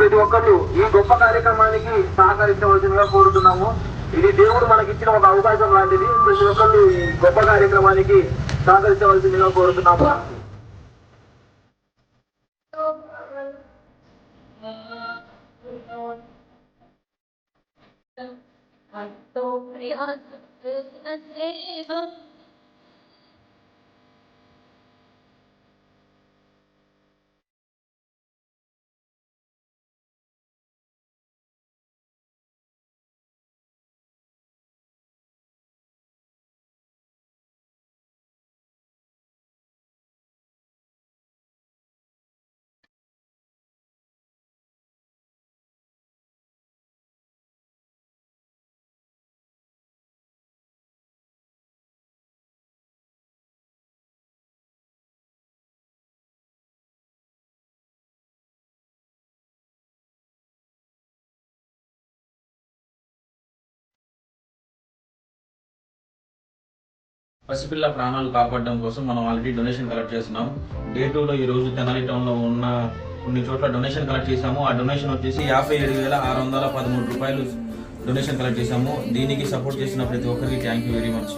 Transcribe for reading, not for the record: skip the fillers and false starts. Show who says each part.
Speaker 1: ప్రతి ఒక్కళ్ళు ఈ గొప్ప కార్యక్రమానికి సహకరించవలసిందిగా కోరుతున్నాము. ఇది దేవుడు మనకిచ్చిన ఒక అవకాశం లాంటిది. ప్రతి ఒక్కళ్ళు ఈ గొప్ప కార్యక్రమానికి సహకరించవలసిందిగా కోరుతున్నాము.
Speaker 2: పసిపిల్ల ప్రాణాలు కాపాడడం కోసం మనం ఆల్రెడీ డొనేషన్ కలెక్ట్ చేస్తున్నాం. డే 2లో ఈ రోజు తెనాలి టౌన్లో ఉన్న కొన్ని చోట్ల డొనేషన్ కలెక్ట్ చేశాము. ఆ డొనేషన్ వచ్చేసి 57,613 రూపాయలు డొనేషన్ కలెక్ట్ చేశాము. దీనికి సపోర్ట్ చేసిన ప్రతి ఒక్కరికి థ్యాంక్ యూ వెరీ మచ్.